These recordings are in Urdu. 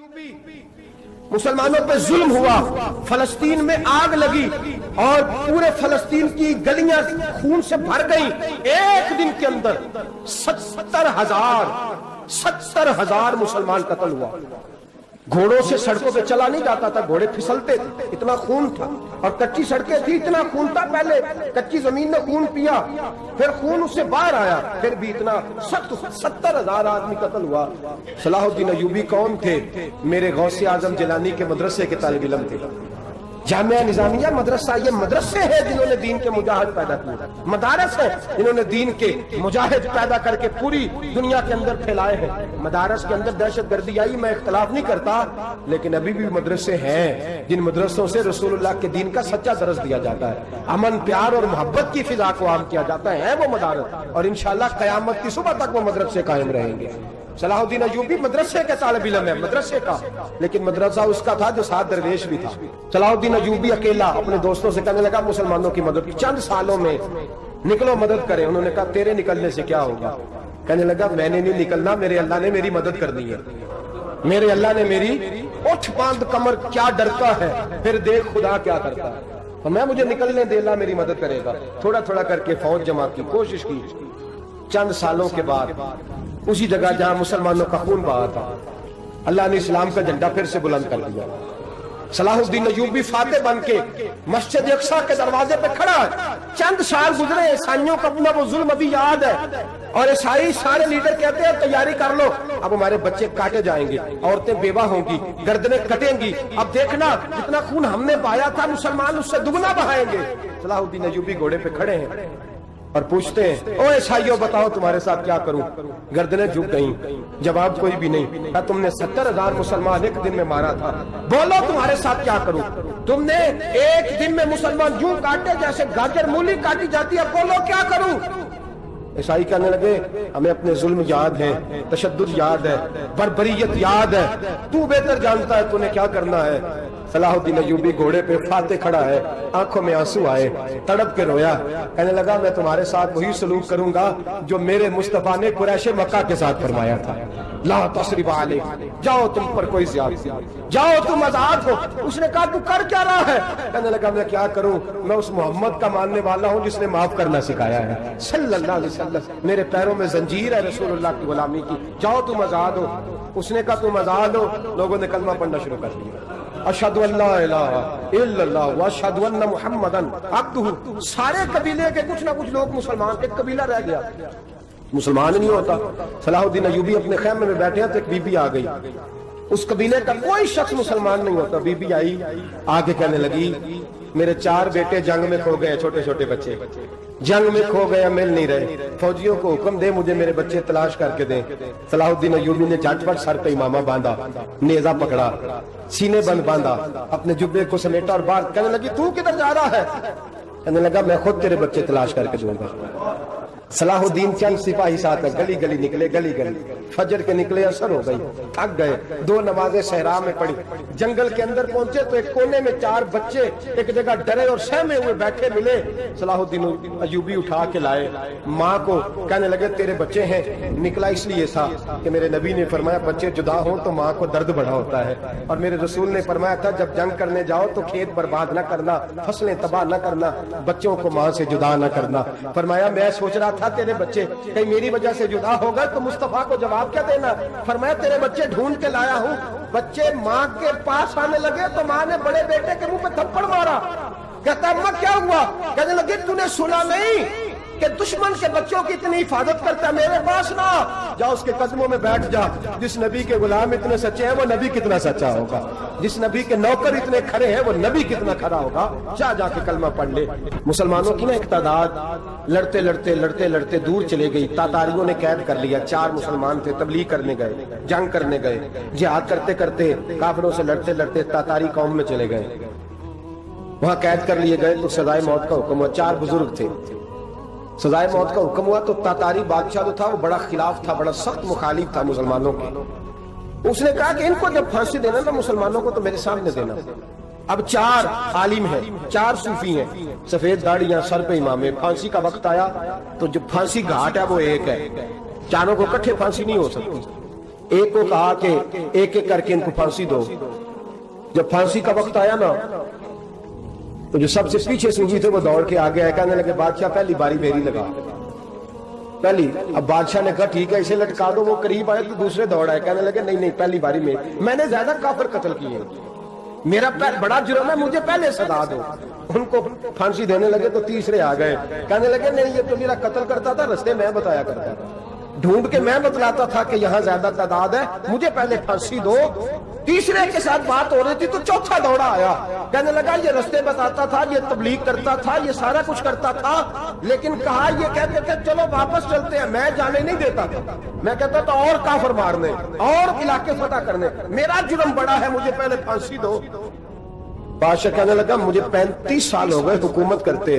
مسلمانوں پہ ظلم ہوا، فلسطین میں آگ لگی اور پورے فلسطین کی گلیاں خون سے بھر گئیں۔ ایک دن کے اندر 70,000 مسلمان قتل ہوا۔ گھوڑوں سے سڑکوں پہ چلا نہیں جاتا تھا، گھوڑے پھسلتے تھے، اتنا خون تھا، اور کچی سڑکیں تھی، اتنا خون تھا۔ پہلے کچی زمین نے خون پیا، پھر خون اس سے باہر آیا، پھر بھی اتنا 70,000 آدمی قتل ہوا۔ صلاح الدین ایوبی کون تھے؟ میرے غوث اعظم جیلانی کے مدرسے کے طالب علم تھے۔ جامعہ نظامیہ مدرسہ، یہ مدرسے ہیں جنہوں نے دین کے مجاہد پیدا کیے، مدارس ہیں جنہوں نے دین کے مجاہد پیدا کر کے پوری دنیا کے اندر پھیلائے ہیں۔ مدارس کے اندر دہشت گردی آئی، میں اختلاف نہیں کرتا، لیکن ابھی بھی مدرسے ہیں جن مدرسوں سے رسول اللہ کے دین کا سچا درس دیا جاتا ہے، امن، پیار اور محبت کی فضا کو عام کیا جاتا ہے وہ مدارس، اور انشاءاللہ قیامت کی صبح تک وہ مدرسے قائم رہیں گے۔ صلاح الدین ایوبی مدرسے کے طالب علم ہے، مدرسے کا، لیکن مدرسہ اس کا تھا جو ساتھ درویش بھی تھا۔ صلاح الدین ایوبی اکیلا اپنے دوستوں سے کہنے لگا مسلمانوں کی مدد، چند سالوں میں نکلو مدد کریں۔ انہوں نے کہا تیرے نکلنے سے کیا ہوگا؟ کہنے لگا میں نے نہیں نکلنا، میرے اللہ نے میری مدد کرنی ہے، میرے اللہ نے میری اٹھ باندھ کمر کیا ڈرتا ہے، پھر دیکھ خدا کیا کرتا ہے، تو میں مجھے نکلنے دے، اللہ میری مدد کرے گا۔ تھوڑا تھوڑا کر کے فوج جمع کی، کوشش کی۔ چند سالوں کے بعد اسی جگہ جہاں مسلمانوں کا خون بہا تھا، اللہ نے اسلام کا جھنڈا پھر سے بلند کر دیا۔ صلاح الدین ایوبی فاتح بن کے مسجد اقصی کے دروازے پہ کھڑا ہے۔ چند سال گزرے، عیسائیوں کا اپنا وہ ظلم ابھی یاد ہے، اور عیسائی سارے لیڈر کہتے ہیں تیاری کر لو، اب ہمارے بچے کاٹے جائیں گے، عورتیں بیوہ ہوں گی، گردنیں کٹیں گی، اب دیکھنا جتنا خون ہم نے بہایا تھا مسلمان اس سے دگنا بہائیں گے۔ صلاح الدین ایوبی گھوڑے پہ کھڑے ہیں اور پوچھتے ہیں او عیسائیوں بتاؤ تمہارے ساتھ کیا کروں؟ گردنیں جھک گئیں، جواب کوئی بھی نہیں۔ کہا تم نے 70,000 مسلمان ایک دن میں مارا تھا، بولو تمہارے ساتھ کیا کروں؟ تم نے ایک دن میں مسلمان یوں کاٹے جیسے گاجر مولی کاٹی جاتی ہے، بولو کیا کروں؟ عیسائی کہنے لگے ہمیں اپنے ظلم یاد ہے، تشدد یاد ہے، بربریت یاد ہے، تو بہتر جانتا ہے تو نے کیا کرنا ہے۔ صلاح الدین ایوبی گھوڑے پہ فاتح کھڑا ہے، آنکھوں میں آنسو آئے، تڑپ کے رویا، کہنے لگا میں تمہارے ساتھ وہی سلوک کروں گا جو میرے مصطفیٰ نے قریش مکہ کے ساتھ فرمایا تھا، لا تثریب علیکم، جاؤ تم پر کوئی زیادتی، جاؤ تم آزاد ہو۔ اس نے کہا تو کر کیا رہا ہے؟ کہنے لگا میں کیا کروں، میں اس محمد کا ماننے والا ہوں جس نے معاف کرنا سکھایا ہے صلی اللہ علیہ وسلم، میرے پیروں میں زنجیر ہے رسول اللہ کی غلامی کی، جاؤ تم آزاد ہو۔ اس نے کہا تم آزاد ہو، لوگوں نے کلمہ پڑھنا شروع کر دیا، اشہد ان لا الہ الا اللہ واشہد ان محمدن عبدہ۔ سارے قبیلے کے کچھ نہ کچھ لوگ مسلمان، ایک قبیلہ رہ گیا مسلمان نہیں ہوتا۔ صلاح الدین ایوبی اپنے خیمے میں بیٹھے ہیں تو ایک بی بی آ گئی، اس قبیلے کا کوئی شخص مسلمان نہیں ہوتا۔ بی بی آئی، آگے کہنے لگی میرے 4 بیٹے جنگ میں کھو گئے، چھوٹے چھوٹے بچے جنگ میں کھو گئے، مل نہیں رہے، فوجیوں کو حکم دے مجھے میرے بچے تلاش کر کے دیں۔ صلاح الدین ایوبی نے جھٹ پٹ سر پہ امامہ باندھا، نیزہ پکڑا، سینے بند باندھا، اپنے جبے کو سمیٹا اور باہر کہنے لگی تو کدھر جا رہا ہے؟ کہنے لگا میں خود تیرے بچے تلاش کر کے دوں گا۔ صلاح الدین چند سپاہی ساتھ گلی گلی نکلے، گلی گلی فجر کے نکلے، اثر ہو گئی، تھک گئے، 2 نمازیں صحرا میں پڑھی، جنگل کے اندر پہنچے تو ایک کونے میں 4 بچے ایک جگہ ڈرے اور سہمے ہوئے بیٹھے ملے۔ صلاح الدین ایوبی اٹھا کے لائے، ماں کو کہنے لگے تیرے بچے ہیں، نکلا اس لیے تھا کہ میرے نبی نے فرمایا بچے جدا ہوں تو ماں کو درد بڑا ہوتا ہے، اور میرے رسول نے فرمایا تھا جب جنگ کرنے جاؤ تو کھیت برباد نہ کرنا، فصلیں تباہ نہ کرنا، بچوں کو ماں سے جدا نہ کرنا۔ فرمایا میں سوچ رہا تھا تیرے بچے کہیں میری وجہ سے جدا ہو گئے تو مصطفیٰ کو جواب کیا دینا؟ فرمایا تیرے بچے ڈھونڈ کے لایا ہوں۔ بچے ماں کے پاس آنے لگے تو ماں نے بڑے بیٹے کے منہ پہ تھپڑ مارا، کہتا اماں کیا ہوا؟ کہنے لگی تو نے سنا نہیں کہ دشمن کے بچوں کی اتنی حفاظت کرتا ہے، میرے پاس نہ جا، اس کے قدموں میں بیٹھ جا۔ جس نبی کے غلام اتنے سچے ہیں وہ نبی کتنا سچا ہوگا، جس نبی کے نوکر اتنے کھڑے ہیں وہ نبی کتنا کھڑا ہوگا، جا جا کے کلمہ پڑھ لے۔ مسلمانوں کی نا ایک تعداد لڑتے لڑتے لڑتے لڑتے دور چلے گئی، تاتاریوں نے قید کر لیا، 4 مسلمان تھے، تبلیغ کرنے گئے، جنگ کرنے گئے، جہاد کرتے کرتے کافروں سے لڑتے لڑتے تاتاری قوم میں چلے گئے، وہاں قید کر لیے گئے تو سزائے موت کا حکم ہوا۔ 4 بزرگ تھے، سزائے موت کا حکم ہوا تو تاتاری بادشاہ جو تھا وہ بڑا خلاف تھا، بڑا سخت مخالف تھا مسلمانوں کے۔ اس نے کہا کہ ان کو جب پھانسی دینا نا مسلمانوں کو تو میرے سامنے دینا۔ اب 4 عالم ہیں، 4 صوفی ہیں، سفید داڑیاں، سر پہ امامے، پھانسی کا وقت آیا تو جو پھانسی گھاٹ ہے وہ ایک ہے، چاروں کو کٹھے پھانسی نہیں ہو سکتی۔ ایک کو کہا کہ ایک ایک کر کے ان کو پھانسی دو. جب پھانسی کا وقت آیا نا تو جو سب سے پیچھے سوجی تھے وہ دوڑ کے آگے آئے, کہنے لگے بادشاہ پہلی باری میری لگا پہلی. اب بادشاہ نے کہا ٹھیک ہے اسے لٹکا دو. وہ قریب آئے تو دوسرے دوڑ آئے, کہنے لگے نہیں پہلی باری میں نے زیادہ کافر قتل کیے, میرا بڑا جرم ہے, مجھے پہلے سزا دو. ان کو پھانسی دینے لگے تو تیسرے آ گئے, کہنے لگے نہیں یہ تو میرا قتل کرتا تھا, رستے میں بتایا کرتا تھا, ڈھونڈ کے میں بتلاتا تھا کہ یہاں زیادہ تعداد ہے, مجھے پہلے پھانسی دو. تیسرے کے ساتھ بات ہو رہی تھی تو چوتھا دوڑا آیا, کہنے لگا یہ رستے بتاتا تھا, یہ تبلیغ کرتا تھا, یہ سارا کچھ کرتا تھا, لیکن کہا یہ کہتے تھے چلو واپس چلتے ہیں, میں جانے نہیں دیتا تھا, میں کہتا تھا اور کافر مارنے اور علاقے فتح کرنے, میرا جرم بڑا ہے, مجھے پہلے پھانسی دو. بادشاہ کہنے لگا مجھے 35 سال ہو گئے حکومت کرتے,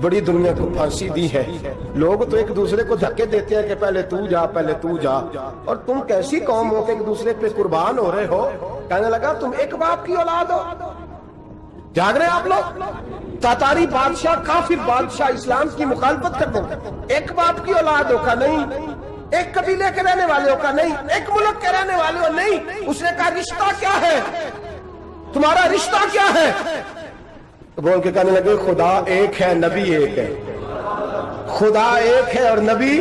بڑی دنیا کو پھانسی دی ہے, لوگ تو ایک دوسرے کو دھکے دیتے ہیں کہ پہلے تو جا پہلے تو جا, اور تم کیسی قوم ہو کہ ایک دوسرے پہ قربان ہو رہے ہو. کہنے لگا تم ایک باپ کی اولاد ہو, جاگ رہے آپ لوگ. تاتاری بادشاہ کافر بادشاہ اسلام کی مخالفت کرتے ہیں, ایک باپ کی اولاد ہو کا نہیں, ایک قبیلے کے رہنے والے ہو کا نہیں, ایک ملک کے رہنے والے ہو نہیں. اس نے کہا رشتہ کیا ہے, تمہارا رشتہ کیا ہے؟ بول کے کہنے لگے خدا ایک ہے نبی ایک ہے, خدا ایک ہے اور نبی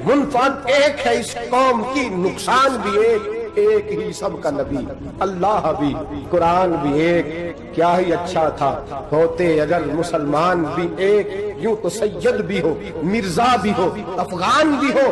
منفرد ایک ہے, اس قوم کی نقصان بھی ایک ہی سب کا نبی, اللہ بھی قرآن بھی ایک. کیا ہی اچھا تھا ہوتے اگر مسلمان بھی ایک, یوں تو سید بھی ہو مرزا بھی ہو افغان بھی ہو,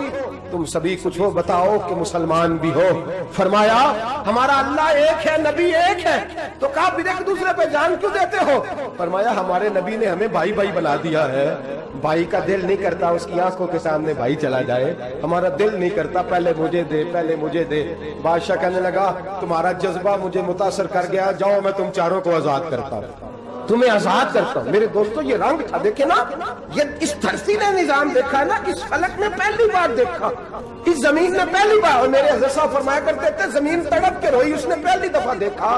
تم سبھی کچھ ہو بتاؤ کہ مسلمان بھی ہو. فرمایا ہمارا اللہ ایک ہے نبی ایک ہے, تو کہا پھر ایک دوسرے پہ جان کیوں دیتے ہو؟ فرمایا ہمارے نبی نے ہمیں بھائی بھائی بنا دیا ہے, بھائی کا دل نہیں کرتا اس کی آنکھوں کے سامنے بھائی چلا جائے, ہمارا دل نہیں کرتا پہلے مجھے دے پہلے مجھے دے. بادشاہ کہنے لگا تمہارا جذبہ مجھے متاثر کر گیا, جاؤ میں تم چاروں کو آزاد کرتا ہوں, تمہیں آزاد کرتا ہوں. میرے دوستو یہ رنگ تھا, دیکھیں نا, یہ اس دھرتی نے نظام دیکھا ہے نا, اس فلک میں پہلی بار دیکھا, اس زمین میں پہلی بار. اور میرے حضرت صاحب فرمایا کرتے تھے زمین تڑپ کے روئی, اس نے پہلی دفعہ دیکھا.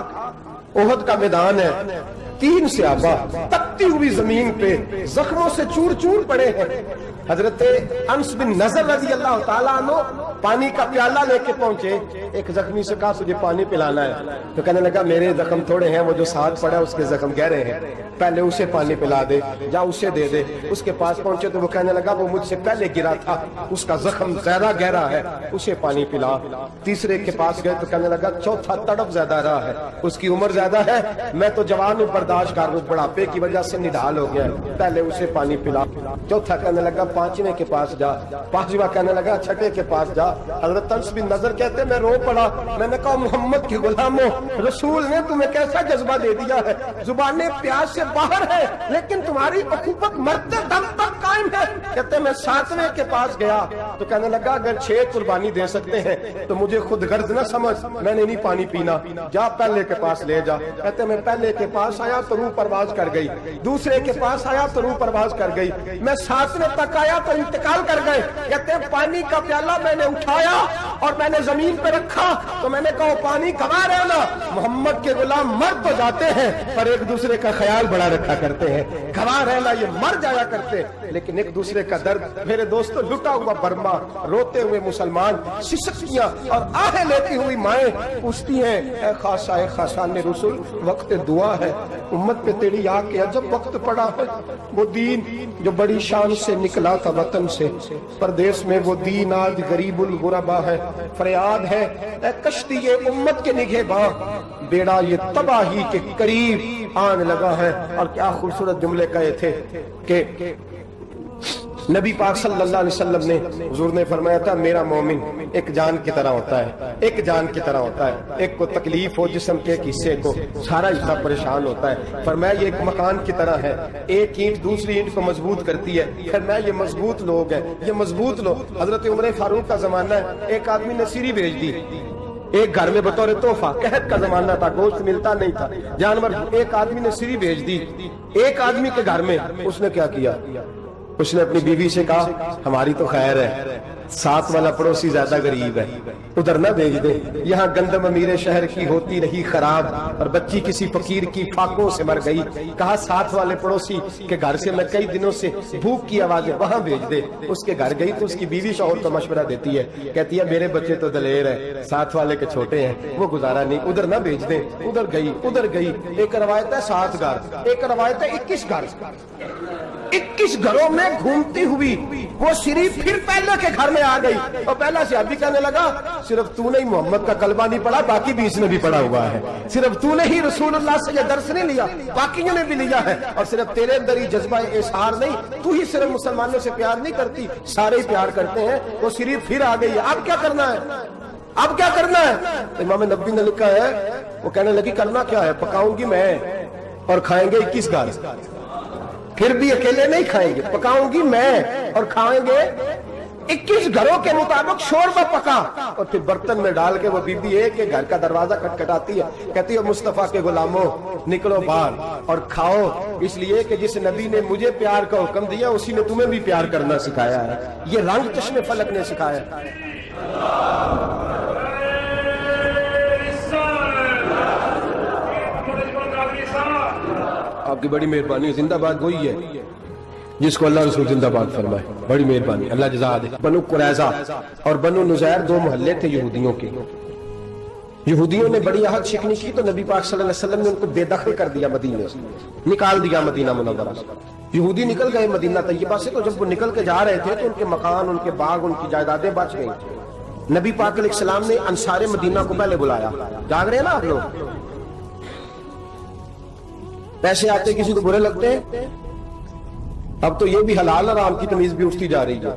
احد کا میدان ہے, 3 صحابہ تپتی ہوئی زمین پہ زخموں سے چور چور پڑے ہیں. حضرت انس بن نضر رضی اللہ تعالیٰ عنہ پانی کا پیالہ لے کے پہنچے, ایک زخمی سے کہا تجھے پانی پلانا ہے, تو کہنے لگا میرے زخم تھوڑے ہیں, وہ جو ساتھ پڑا اس کے زخم گہرے ہیں, پہلے اسے پانی پلا دے, جا اسے دے دے. اس کے پاس پہنچے تو وہ کہنے لگا وہ مجھ سے پہلے گرا تھا, اس کا زخم زیادہ گہرا ہے, اسے پانی پلا. تیسرے کے پاس گئے تو کہنے لگا چوتھا تڑپ زیادہ رہا ہے, اس کی عمر زیادہ ہے, میں تو جوان ہوں برداشت کر لوں, بڑھاپے کی وجہ سے نڈال ہو گیا, پہلے اسے پانی پلا. چوتھا کہنے لگا 5ویں کے پاس جا, 5واں کہنے لگا 6ٹھے کے پاس جا. حضرت انس بن نضر کہتے میں رو پڑا, میں نے کہا محمد کے غلاموں, رسول نے تمہیں کیسا جذبہ دے دیا ہے, زبانیں پیاس سے باہر ہے لیکن تمہاری اخوت مرتے دم تک قائم ہے. کہتے میں 7ویں کے پاس گیا تو کہنے لگا اگر 6 قربانی دے سکتے ہیں تو مجھے خود غرض نہ سمجھ, میں نے نہیں پانی پینا, جا پہلے کے پاس لے جا. کہتے میں پہلے کے پاس آیا تو روح پرواز کر گئی, دوسرے کے پاس آیا تو روح پرواز کر گئی, میں 7ویں تک آیا تو انتقال کر گئے. کہتے ہیں پانی کا پیالہ میں نے اٹھایا اور میں نے زمین پہ رکھا تو میں نے کہا پانی کما رہنا, محمد کے غلام مر تو جاتے ہیں پر ایک دوسرے کا خیال بڑا رکھا کرتے ہیں, کما رہنا یہ مر جایا کرتے لیکن ایک دوسرے کا درد. میرے دوستو لٹا ہوا برما, روتے ہوئے مسلمان, سسکیاں اور آہیں لیتی ہوئی مائیں پوچھتی ہیں اے خاصا اے خاصان رسول, وقت دعا ہے, امت پہ تیری آ کے عجب وقت پڑا ہے. وہ دین جو بڑی شان سے نکلا تھا وطن سے, پردیس میں وہ دین آج غریب الغربا ہے. فریاد ہے اے کشتی یہ امت کے نگہباں, بیڑا یہ تباہی کے قریب آن لگا ہے. اور کیا خوبصورت جملے کہے تھے کہ نبی پاک صلی اللہ علیہ وسلم نے, حضور نے فرمایا تھا میرا مومن ایک جان کی طرح ہوتا ہے, ایک جان کی طرح ہوتا ہے, ایک کو تکلیف ہو جسم کے ایک حصے کو, سارا حصہ پریشان ہوتا ہے. فرمایا یہ ایک مکان کی طرح ہے, ایک اینٹ دوسری اینٹ کو مضبوط کرتی ہے. فرمایا یہ مضبوط لوگ ہیں, یہ مضبوط لوگ. حضرت عمر فاروق کا زمانہ ہے, ایک آدمی نے سیری بھیج دی ایک گھر میں بطور تحفہ, قحط کا زمانہ تھا, گوشت ملتا نہیں تھا, جانور. ایک آدمی نے سیری بھیج دی ایک آدمی کے گھر میں. اس نے کیا کیا, اس نے اپنی بیوی سے کہا ہماری تو خیر ہے, ساتھ والا پڑوسی زیادہ غریب ہے. ادھر نہ بھیج دے، یہاں گندم امیر شہر کی ہوتی رہی خراب اور بچی کسی فقیر کی فاقوں سے مر گئی، کہا ساتھ والے پڑوسی کے گھر سے میں کئی دنوں سے بھوک کی آوازیں وہاں بھیج دے۔ اس کے گھر گئی تو اس کی بیوی شوہر کو مشورہ دیتی ہے، کہتی ہے میرے بچے تو دلیر ہے، ساتھ والے کے چھوٹے ہیں، وہ گزارا نہیں، ادھر نہ بھیج دیں۔ ادھر گئی، ایک روایت ہے 7 گھر، ایک روایت ہے 21 گھر، 21 گھروں میں گھومتی ہوئی وہ شریف پھر پہلے کے گھر میں آ گئی، اور پہلا سے ابھی کہنے لگا صرف تو نے محمد کا کلمہ نہیں پڑھا، باقی بھی اس نے بھی پڑھا ہوا ہے، صرف تو نے ہی رسول اللہ سے یہ درس نہیں لیا، باقیوں نے بھی لیا ہے، اور صرف تیرے اندر ہی جذبہ اظہار نہیں، تو ہی صرف مسلمانوں سے پیار نہیں کرتی، سارے ہی پیار کرتے ہیں۔ وہ شریف پھر آ گئی ہے، اب کیا کرنا ہے، اب کیا کرنا ہے؟ امام نبوی نے لکھا ہے، وہ کہنے لگی کرنا کیا ہے، پکاؤں گی میں اور کھائیں گے 21 گھر، پھر بھی اکیلے نہیں کھائیں گے، پکاؤں گی میں اور کھائیں گے 21 گھروں کے مطابق شوربہ پکا، اور پھر برتن میں ڈال کے وہ بی بی ایک گھر کا دروازہ کھٹکھٹاتی ہے، کہتی ہے مصطفیٰ کے غلاموں نکلو باہر اور کھاؤ، اس لیے کہ جس نبی نے مجھے پیار کا حکم دیا اسی نے تمہیں بھی پیار کرنا سکھایا ہے، یہ رنگ چشم فلک نے سکھایا ہے۔ آپ کی بڑی مہربانی، زندہ باد وہی ہے جس کو اللہ رسول زندہ باد فرمائے، بڑی مہربانی، اللہ جزا دے۔ بنو قریظہ اور بنو نزیر 2 محلے تھے یہودیوں کے، یہودیوں نے بڑی عہد شکنی کی تو نبی پاک صلی اللہ علیہ وسلم نے ان کو بے دخل کر دیا، مدینے سے نکال دیا، مدینہ منورہ سے۔ یہودی نکل گئے مدینہ طیبہ سے، تو جب وہ نکل کے جا رہے تھے تو ان کے مکان، ان کے باغ، ان کی جائیدادیں بچ گئی۔ نبی پاک علیہ السلام نے انصار مدینہ کو پہلے بلایا، جاگ رہے ہیں نا آپ لوگ، پیسے آتے کسی کو برے لگتے ہیں، اب تو یہ بھی حلال حرام کی تمیز بھی اٹھتی جا رہی ہے،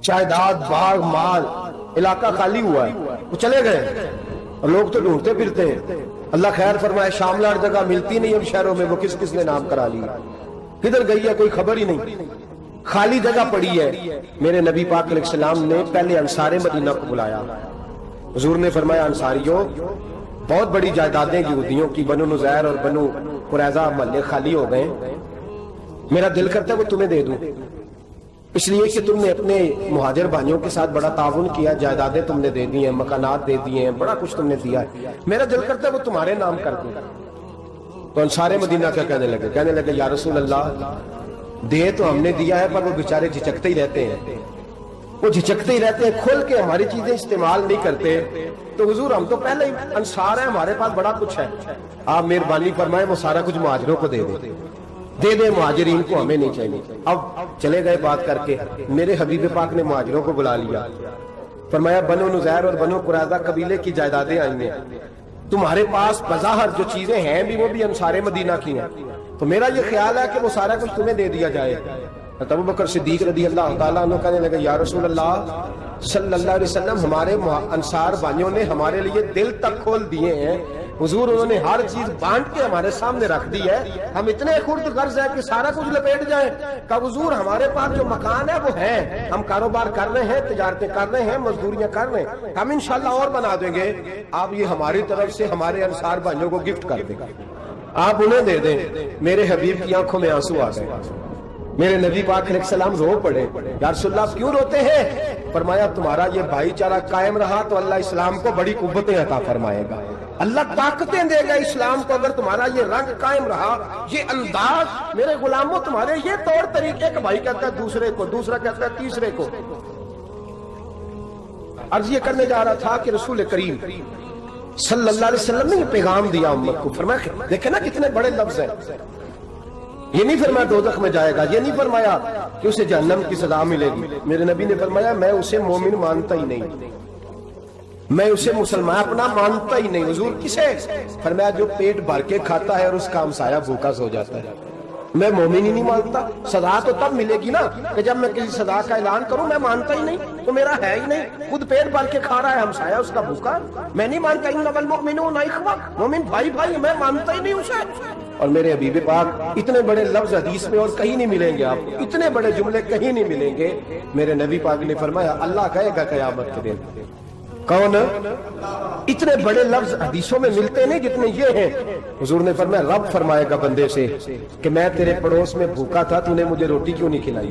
جائیداد، باغ، مال، علاقہ خالی ہوا ہے، وہ چلے گئے اور لوگ تو ڈھونڈتے پھرتے ہیں۔ اللہ خیر فرمائے، شاملار جگہ ملتی نہیں اب شہروں میں، وہ کس کس نے نام کرا لیا، کدھر گئی ہے کوئی خبر ہی نہیں، خالی جگہ پڑی ہے۔ میرے نبی پاک علیہ السلام نے پہلے انصار مدینہ کو بلایا، حضور نے فرمایا انصاریوں بہت بڑی جائیدادیں یہودیوں کی، بنو نزیر اور بنو قریظہ محلے خالی ہو گئے، میرا دل کرتا ہے وہ تمہیں دے دوں، اس لیے کہ تم نے اپنے مہاجر بھائیوں کے ساتھ بڑا تعاون کیا، جائیدادیں تم نے دے دی ہیں، مکانات دے دیے ہیں، بڑا کچھ تم نے دیا ہے، میرا دل کرتا ہے وہ تمہارے نام کر دوں۔ تو انصار مدینہ کیا کہنے لگے یا رسول اللہ دے تو ہم نے دیا ہے، پر وہ بیچارے جھجکتے ہی رہتے ہیں، وہ جھجکتے ہی رہتے ہیں، کھول کے ہماری چیزیں استعمال نہیں کرتے، تو حضور ہم تو پہلے ہی انصار ہیں، ہمارے پاس بڑا کچھ ہے، آپ مہربانی فرمائیں وہ سارا کچھ مہاجروں کو دے دے، مہاجرین کو ہمیں نہیں چاہیے۔ اب چلے گئے بات کر کے، میرے حبیب پاک نے مہاجروں کو بلا لیا، فرمایا بنو نزیر اور بنو قریظہ قبیلے کی جائیدادیں آئی ہیں، تمہارے پاس بظاہر جو چیزیں ہیں بھی وہ بھی انصار مدینہ کی ہیں، تو میرا یہ خیال ہے کہ وہ سارا کچھ تمہیں دے دیا جائے۔ ابو بکر صدیق رضی اللہ تعالیٰ عنہ کہنے لگے یا رسول اللہ صلی اللہ علیہ وسلم ہمارے انصار بھائیوں نے ہمارے لیے دل تک کھول دیے ہیں، حضور انہوں نے ہر چیز بانٹ کے ہمارے سامنے رکھ دی ہے، ہم اتنے خرد غرض ہے کہ سارا کچھ لپیٹ جائیں، کہ حضور ہمارے پاس جو مکان ہے وہ ہے، ہم کاروبار کر رہے ہیں، تجارتیں کر رہے ہیں، مزدوریاں کر رہے ہیں، ہم انشاءاللہ اور بنا دیں گے، آپ یہ ہماری طرف سے ہمارے انصار بھائیوں کو گفٹ کر دیں، آپ انہیں دے دیں۔ میرے حبیب کی آنکھوں میں آنسو آ گئے، میرے نبی پاک علیہ السلام رو پڑے، یا رسول اللہ کیوں روتے ہیں؟ فرمایا تمہارا یہ بھائی چارہ قائم رہا تو اللہ اسلام کو بڑی قوتیں عطا فرمائے گا، اللہ طاقتیں دے گا اسلام کو، اگر تمہارا یہ رنگ قائم رہا، یہ انداز، میرے غلاموں تمہارے یہ طور طریقے، کہ بھائی کہتا ہے دوسرے کو، دوسرا کہتا ہے تیسرے کو۔ عرض یہ کرنے جا رہا تھا کہ رسول کریم صلی اللہ علیہ وسلم نے یہ پیغام دیا امت کو، فرمایا دیکھیں نا کتنے بڑے لفظ ہیں، یہ نہیں فرمایا دوزخ میں جائے گا، یہ نہیں فرمایا کہ اسے جہنم کی سزا ملے گی، میرے نبی نے فرمایا میں اسے مومن مانتا ہی نہیں، میں اسے مسلمان اپنا مانتا ہی نہیں۔ حضور کسے؟ فرمایا جو پیٹ بھر کے کھاتا ہے اور اس کا ہمسایہ بھوکا سو جاتا ہے، میں مومن ہی نہیں مانتا۔ سزا تو تب ملے گی نا کہ جب میں کسی سزا کا اعلان کروں، میں مانتا ہی نہیں تو میرا ہے ہی نہیں، خود پیٹ بھر کے کھا رہا ہے، ہمسایہ اس کا بھوکا، میں نہیں مانتا۔ انما المؤمنون اخوہ، مومن بھائی بھائی، میں مانتا ہی نہیں اسے۔ اور میرے حبیب پاک اتنے بڑے لفظ حدیث میں اور کہیں نہیں ملیں گے، آپ کو اتنے بڑے جملے کہیں نہیں ملیں گے۔ میرے نبی پاک نے فرمایا اللہ کہے گا قیامت کے دن، کون؟ اتنے بڑے لفظ حدیثوں میں ملتے نہیں جتنے یہ ہیں۔ حضور نے فرمایا رب فرمائے گا بندے سے کہ میں تیرے پڑوس میں بھوکا تھا، تو نے مجھے روٹی کیوں نہیں کھلائی؟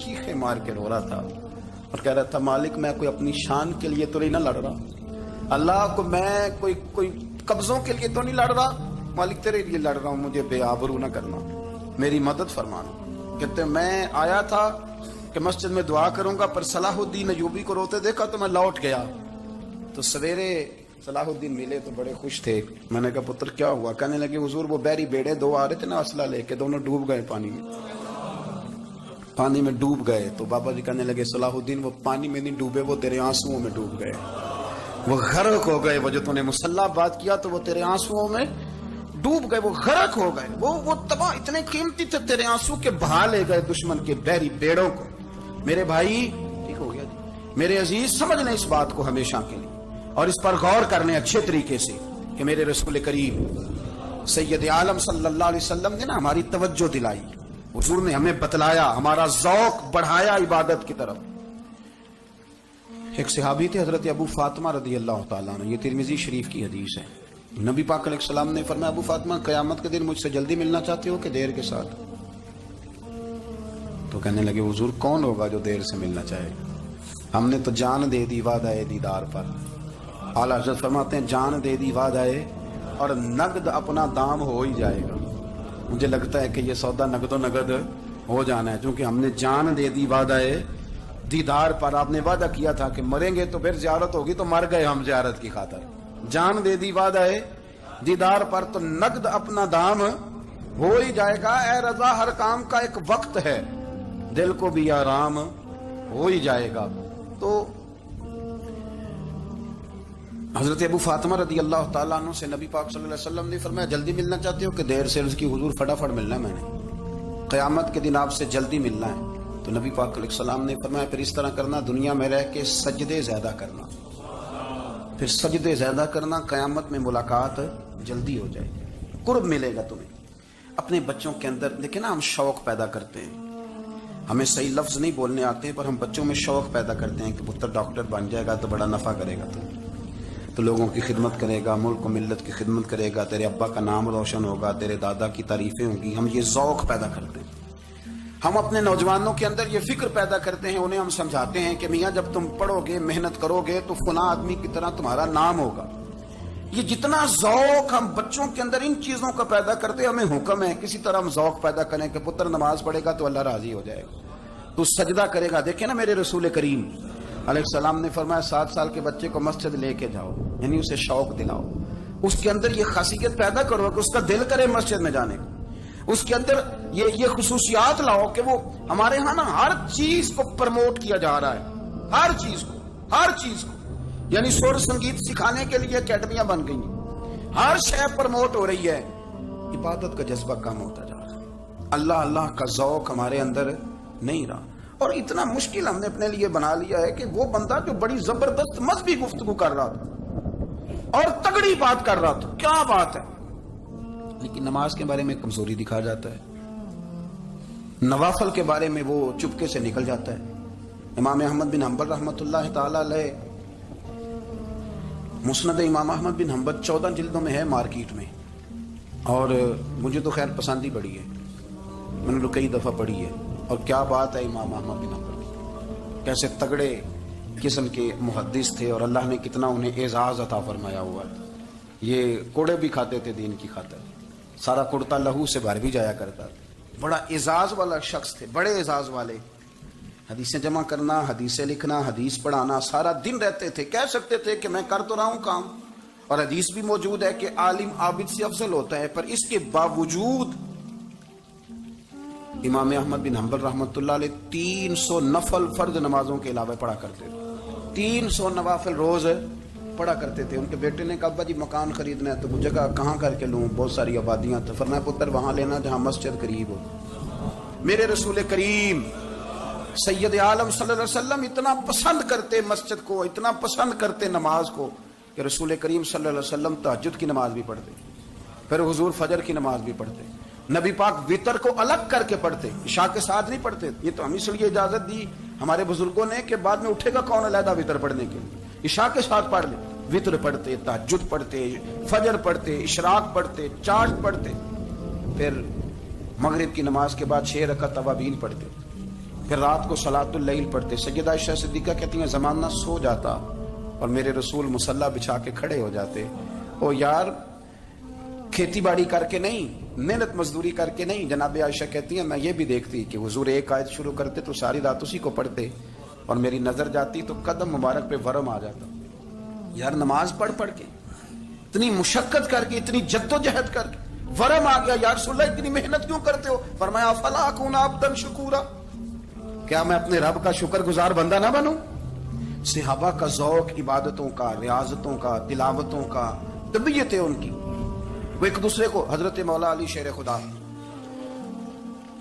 چیخے مار کے رو رہا تھا اور کہہ رہا تھا مالک میں کوئی اپنی شان کے لیے تو نہیں نہ لڑ رہا، اللہ کو میں کوئی قبضوں کے لیے تو نہیں لڑ رہا، مالک تیرے لیے لڑ رہا ہوں، مجھے بے آبرو نہ کرنا، میری مدد فرمانا۔ کہتے ہیں میں آیا تھا کہ مسجد میں دعا کروں گا، پر صلاح الدین ایوبی کو روتے دیکھا تو میں لوٹ گیا۔ تو سویرے صلاح الدین ملے تو بڑے خوش تھے، میں نے کہا پتر کیا ہوا؟ کہنے لگے حضور وہ بحری بیڑے دو آ رہے تھے نا اسلحہ لے کے، دونوں ڈوب گئے پانی میں ڈوب گئے۔ تو بابا جی کہنے لگے صلاح الدین وہ پانی میں نہیں ڈوبے، وہ تیرے آنسوؤں میں ڈوب گئے، وہ غرق ہو گئے، وہ جو تو نے مسلح بات کیا تو وہ تیرے آنسوؤں میں ڈوب گئے، وہ غرق ہو گئے، وہ تباہ اتنے قیمتی تھے تیرے آنسو کے بہا لے گئے دشمن کے بحری بیڑوں کو۔ میرے بھائی ٹھیک ہو گیا جی، میرے عزیز سمجھ لیں اس بات کو ہمیشہ کے لیے اور اس پر غور کرنے اچھے طریقے سے کہ میرے رسول کریم سید عالم صلی اللہ علیہ وسلم نے نا ہماری توجہ دلائی، حضور نے ہمیں بتلایا، ہمارا ذوق بڑھایا عبادت کی طرف۔ ایک صحابی تھے حضرت ابو فاطمہ رضی اللہ تعالیٰ عنہ، یہ ترمذی شریف کی حدیث ہے۔ نبی پاک علیہ السلام نے فرمایا ابو فاطمہ قیامت کے دن مجھ سے جلدی ملنا چاہتے ہو کہ دیر کے ساتھ؟ تو کہنے لگے حضور کون ہوگا جو دیر سے ملنا چاہے، ہم نے تو جان دے دی وعدہ دیدار پر۔ اعلیٰ حضرت فرماتے ہیں جان دے دی وعدہ اور نقد اپنا دام ہو ہی جائے گا۔ مجھے لگتا ہے کہ یہ سودا نقد و نقد ہو جانا ہے، چونکہ ہم نے جان دے دی وعدہ دیدار پر۔ آپ نے وعدہ کیا تھا کہ مریں گے تو پھر زیارت ہوگی، تو مر گئے ہم زیارت کی خاطر۔ جان دے دی وعدہ دیدار پر تو نقد اپنا دام ہو ہی جائے گا۔ اے رضا ہر کام کا ایک وقت ہے، دل کو بھی آرام ہو ہی جائے گا۔ تو حضرت ابو فاطمہ رضی اللہ تعالیٰ عنہ سے نبی پاک صلی اللہ علیہ وسلم نے فرمایا جلدی ملنا چاہتے ہو کہ دیر سے؟ عرض کی حضور فٹافٹ ملنا ہے، میں نے قیامت کے دن آپ سے جلدی ملنا ہے۔ تو نبی پاک علیہ السلام نے فرمایا پھر اس طرح کرنا، دنیا میں رہ کے سجدے زیادہ کرنا، پھر سجدے زیادہ کرنا، قیامت میں ملاقات جلدی ہو جائے گی، قرب ملے گا تمہیں۔ اپنے بچوں کے اندر دیکھیں نا، ہم شوق پیدا کرتے ہیں، ہمیں صحیح لفظ نہیں بولنے آتے ہیں پر ہم بچوں میں شوق پیدا کرتے ہیں کہ پتر ڈاکٹر بن جائے گا تو بڑا نفع کرے گا، تو لوگوں کی خدمت کرے گا، ملک و ملت کی خدمت کرے گا، تیرے ابا کا نام روشن ہوگا، تیرے دادا کی تعریفیں ہوں گی۔ ہم یہ ذوق پیدا کرتے ہیں، ہم اپنے نوجوانوں کے اندر یہ فکر پیدا کرتے ہیں، انہیں ہم سمجھاتے ہیں کہ میاں جب تم پڑھو گے محنت کرو گے تو فلاں آدمی کی طرح تمہارا نام ہوگا۔ یہ جتنا ذوق ہم بچوں کے اندر ان چیزوں کا پیدا کرتے، ہمیں حکم ہے کسی طرح ہم ذوق پیدا کریں کہ پتر نماز پڑھے گا تو اللہ راضی ہو جائے گا، تو سجدہ کرے گا۔ دیکھیں نا میرے رسول کریم علیہ السلام نے فرمایا 7 سال کے بچے کو مسجد لے کے جاؤ، یعنی اسے شوق دلاؤ، اس کے اندر یہ خاصیت پیدا کرو کہ اس کا دل کرے مسجد میں جانے کا، اس کے اندر یہ خصوصیات لاؤ کہ وہ ہمارے ہاں نا ہر چیز کو پرموٹ کیا جا رہا ہے، ہر چیز کو یعنی سر سنگیت سکھانے کے لیے اکیڈمیاں بن گئی ہیں، ہر شے پرموٹ ہو رہی ہے، عبادت کا جذبہ کم ہوتا جا رہا ہے، اللہ کا ذوق ہمارے اندر نہیں رہا۔ اور اتنا مشکل ہم نے اپنے لیے بنا لیا ہے کہ وہ بندہ جو بڑی زبردست مذہبی گفتگو کر رہا تھا اور تگڑی بات کر رہا تھا، کیا بات ہے، لیکن نماز کے بارے میں کمزوری دکھا جاتا ہے، نوافل کے بارے میں وہ چپکے سے نکل جاتا ہے۔ امام احمد بن حنبل رحمۃ اللہ تعالی علیہ، مسند امام احمد بن حنبل 14 جلدوں میں ہے مارکیٹ میں، اور مجھے تو خیر پسند ہی بڑی ہے، میں نے تو کئی دفعہ پڑھی ہے۔ اور کیا بات ہے امام احمد بن حنبل، کیسے تگڑے قسم کے محدث تھے اور اللہ نے کتنا انہیں اعزاز عطا فرمایا ہوا ہے۔ یہ کوڑے بھی کھاتے تھے دین کی خاطر، سارا کرتا لہو سے بھر بھی جایا کرتا، بڑا اعزاز والا شخص تھے، بڑے اعزاز والے، حدیثیں جمع کرنا، حدیثیں لکھنا، حدیث پڑھانا، سارا دن رہتے تھے۔ کہہ سکتے تھے کہ میں کر تو رہا ہوں کام، اور حدیث بھی موجود ہے کہ عالم عابد سے افضل ہوتا ہے، پر اس کے باوجود امام احمد بن حنبل رحمۃ اللہ علیہ 300 نفل فرض نمازوں کے علاوہ پڑھا کرتے تھے، 300 نوافل روز پڑھا کرتے تھے۔ ان کے بیٹے نے کہا ابا جی مکان خریدنا ہے، تو وہ جگہ کہاں کر کے لوں، بہت ساری آبادیاں، تو فرمایا پتر وہاں لینا جہاں مسجد قریب ہو۔ میرے رسول کریم سید عالم صلی اللہ علیہ وسلم اتنا پسند کرتے مسجد کو، اتنا پسند کرتے نماز کو کہ رسول کریم صلی اللہ علیہ وسلم تہجد کی نماز بھی پڑھتے، پھر حضور فجر کی نماز بھی پڑھتے، نبی پاک وتر کو الگ کر کے پڑھتے، عشاء کے ساتھ نہیں پڑھتے۔ یہ تو ہم اس لیے اجازت دی ہمارے بزرگوں نے کہ بعد میں اٹھے گا کون علیحدہ وتر پڑھنے کے لیے، عشاء کے ساتھ پڑھ لے، وتر پڑھتے، تہجد پڑھتے، فجر پڑھتے، اشراق پڑھتے، چاشت پڑھتے، پھر مغرب کی نماز کے بعد 6 رکعت اوابین پڑھتے، پھر رات کو صلاۃ اللیل پڑھتے۔ سیدہ عائشہ صدیقہ کہتی ہیں زمانہ سو جاتا اور میرے رسول مصلی بچھا کے کھڑے ہو جاتے۔ او یار کھیتی باڑی کر کے نہیں، محنت مزدوری کر کے نہیں، جناب عائشہ کہتی ہیں میں یہ بھی دیکھتی کہ حضور ایک آیت شروع کرتے تو ساری رات اسی کو پڑھتے، اور میری نظر جاتی تو قدم مبارک پہ ورم آ جاتا۔ یار نماز پڑھ پڑھ کے اتنی مشقت کر کے اتنی جد و جہد کر کے ورم آ گیا، یا رسول اللہ اتنی محنت کیوں کرتے ہو؟ فرمایا افلا اکون عبدا شکورا، کیا میں اپنے رب کا شکر گزار بندہ نہ بنوں؟ صحابہ کا ذوق عبادتوں کا، ریاضتوں کا، تلاوتوں کا، طبیعت ہے ان کی، وہ ایک دوسرے کو، حضرت مولا علی شیر خدا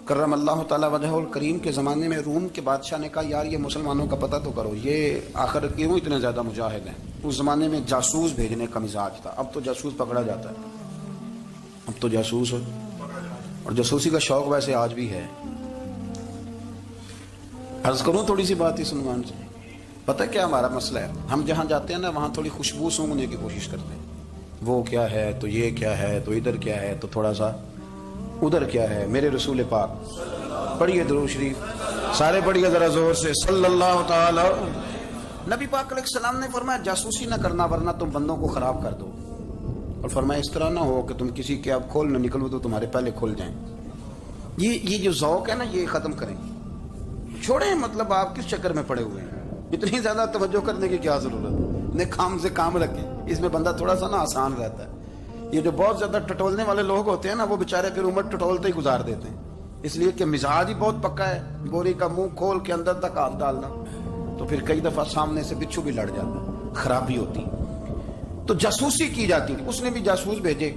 کرم اللہ تعالی وجہہ الکریم کے زمانے میں روم کے بادشاہ نے کہا یار یہ مسلمانوں کا پتہ تو کرو، یہ آخر کیوں اتنے زیادہ مجاہد ہیں؟ اس زمانے میں جاسوس بھیجنے کا مزاج تھا، اب تو جاسوس پکڑا جاتا ہے، اب تو جاسوس ہو، اور جاسوسی کا شوق ویسے آج بھی ہے۔ عرض کروں تھوڑی سی بات اس عنوان سے، پتہ کیا ہمارا مسئلہ ہے؟ ہم جہاں جاتے ہیں نا وہاں تھوڑی خوشبو سونگنے کی کوشش کرتے ہیں، وہ کیا ہے تو یہ کیا ہے تو ادھر کیا ہے تو تھوڑا سا ادھر کیا ہے۔ میرے رسول پاک پڑھیے درود شریف، سارے پڑھیے ذرا زور سے، صلی اللہ تعالی۔ نبی پاک علیہ السلام نے فرمایا جاسوسی نہ کرنا ورنہ تم بندوں کو خراب کر دو، اور فرمایا اس طرح نہ ہو کہ تم کسی کے اب کھول نہ نکلو تو تمہارے پہلے کھل جائیں۔ یہ جو ذوق ہے نا یہ ختم کریں، چھوڑیں، مطلب آپ کس چکر میں پڑے ہوئے ہیں؟ اتنی زیادہ توجہ کرنے کی کیا ضرورت؟ نے کام سے کام رکھیں، اس میں بندہ تھوڑا سا نا آسان رہتا ہے۔ یہ جو بہت زیادہ ٹٹولنے والے لوگ ہوتے ہیں نا وہ بےچارے پھر عمر ٹٹولتے ہی گزار دیتے ہیں، اس لیے کہ مزاج ہی بہت پکا ہے، بوری کا منہ کھول کے اندر تک ہاتھ ڈالنا، تو پھر کئی دفعہ سامنے سے بچھو بھی لڑ جاتا، خرابی ہوتی۔ تو جاسوسی کی جاتی تھی، اس نے بھی جاسوس بھیجے،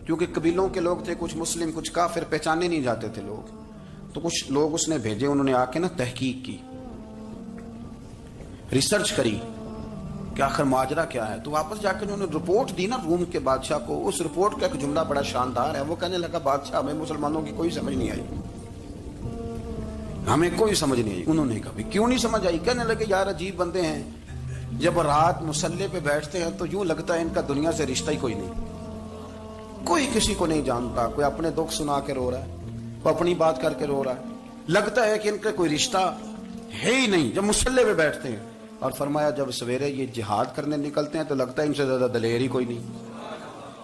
کیونکہ قبیلوں کے لوگ تھے، کچھ مسلم کچھ کافر، پہچانے نہیں جاتے تھے لوگ، تو کچھ لوگ اس نے بھیجے، انہوں نے آ کے نا تحقیق کی، ریسرچ کری کہ آخر ماجرا کیا ہے، تو واپس جا کے انہوں نے رپورٹ دی نا روم کے بادشاہ کو۔ اس رپورٹ کا ایک جملہ بڑا شاندار ہے، وہ کہنے لگا بادشاہ ہمیں مسلمانوں کی کوئی سمجھ نہیں آئی، ہمیں کوئی سمجھ نہیں آئی۔ انہوں نے کہا کیوں نہیں سمجھ آئی؟ کہنے لگے یار عجیب بندے ہیں، جب رات مصلی پہ بیٹھتے ہیں تو یوں لگتا ہے ان کا دنیا سے رشتہ ہی کوئی نہیں، کوئی کسی کو نہیں جانتا، کوئی اپنے دکھ سنا کے رو رہا ہے، کوئی اپنی بات کر کے رو رہا ہے، لگتا ہے کہ ان کا کوئی رشتہ ہے ہی نہیں جب مصلی پہ بیٹھتے ہیں۔ اور فرمایا جب سویرے یہ جہاد کرنے نکلتے ہیں تو لگتا ہے ان سے زیادہ دلیر ہی کوئی نہیں۔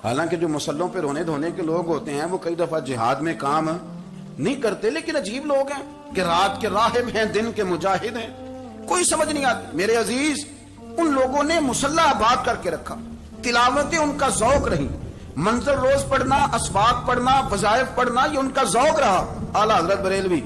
حالانکہ جو مسلوں پہ رونے دھونے کے لوگ ہوتے ہیں وہ کئی دفعہ جہاد میں کام نہیں کرتے، لیکن عجیب لوگ ہیں کہ رات کے راہب ہیں، دن کے مجاہد ہیں، کوئی سمجھ نہیں آتی۔ میرے عزیز ان لوگوں نے مصلی آباد کر کے رکھا، تلاوتیں ان کا ذوق رہی، منظر روز پڑھنا، اسباق پڑھنا، وظائف پڑھنا، یہ ان کا ذوق رہا۔ اعلیٰ حضرت بریلوی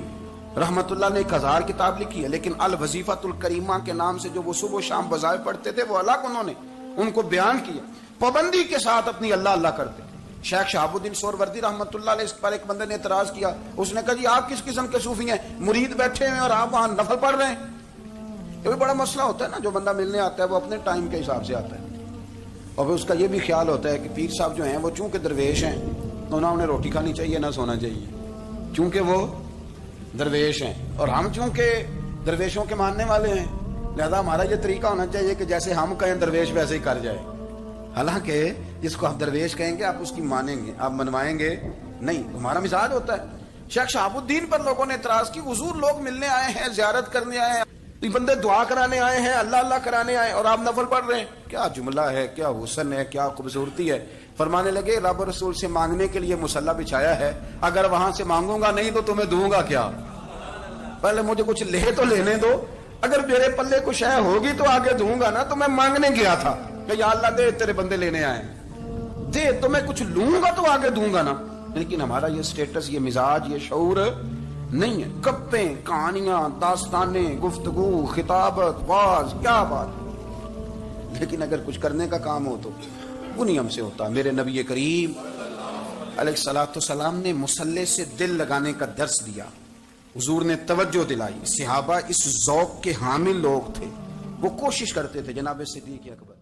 رحمت اللہ نے 1000 کتاب لکھی ہے، لیکن الوظیفۃ الکریمہ کے نام سے جو وہ صبح و شام وظائف پڑھتے تھے وہ الگ انہوں نے ان کو بیان کیا، پابندی کے ساتھ اپنی اللہ اللہ کرتے۔ شیخ شہاب الدین سہروردی رحمت اللہ علیہ، اس پر ایک بندے نے اعتراض کیا، اس نے کہا جی آپ کس قسم کے صوفی ہیں، مرید بیٹھے ہیں اور آپ وہاں نفل پڑھ رہے ہیں؟ یہ بھی بڑا مسئلہ ہوتا ہے نا، جو بندہ ملنے آتا ہے وہ اپنے ٹائم کے حساب سے آتا ہے، اور پھر اس کا یہ بھی خیال ہوتا ہے کہ پیر صاحب جو ہیں وہ چونکہ درویش ہیں تو نہ انہیں روٹی کھانی چاہیے نہ سونا چاہیے، چونکہ وہ درویش ہیں، اور ہم چونکہ درویشوں کے ماننے والے ہیں لہذا ہمارا یہ طریقہ ہونا چاہیے کہ جیسے ہم کہیں درویش ویسے ہی کر جائے۔ حالانکہ جس کو آپ درویش کہیں گے آپ اس کی مانیں گے، آپ منوائیں گے نہیں، ہمارا مزاج ہوتا ہے۔ شیخ شہاب الدین پر لوگوں نے اعتراض کی، حضور لوگ ملنے آئے ہیں، زیارت کرنے آئے ہیں، بندے دعا کرانے آئے ہیں، اللہ اللہ کرانے آئے اور آپ نفل پڑھ رہے ہیں، کیا جملہ ہے، کیا حسن ہے، کیا خوبصورتی ہے۔ فرمانے لگے رب رسول سے مانگنے کے لیے مصلی بچھایا ہے، اگر وہاں سے مانگوں گا نہیں تو تمہیں دوں گا کیا؟ پہلے مجھے کچھ لے تو لینے دو، اگر میرے پلے کچھ ہے ہوگی تو آگے دوں گا نا، تو میں مانگنے گیا تھا کہ یا اللہ دے تیرے بندے لینے آئے، دے تو میں کچھ لوں گا تو آگے دوں گا نا۔ لیکن ہمارا یہ سٹیٹس، یہ مزاج، یہ شعور نہیں ہے، گپیں، کہانیاں، داستانیں، گفتگو، خطابت، واز، کیا بات۔ لیکن اگر کچھ کرنے کا کام ہو تو وہ نہیں ہم سے ہوتا۔ میرے نبی کریم علیہ الصلوۃ والسلام نے مصلی سے دل لگانے کا درس دیا، حضور نے توجہ دلائی، صحابہ اس ذوق کے حامل لوگ تھے، وہ کوشش کرتے تھے۔ جناب صدیق اکبر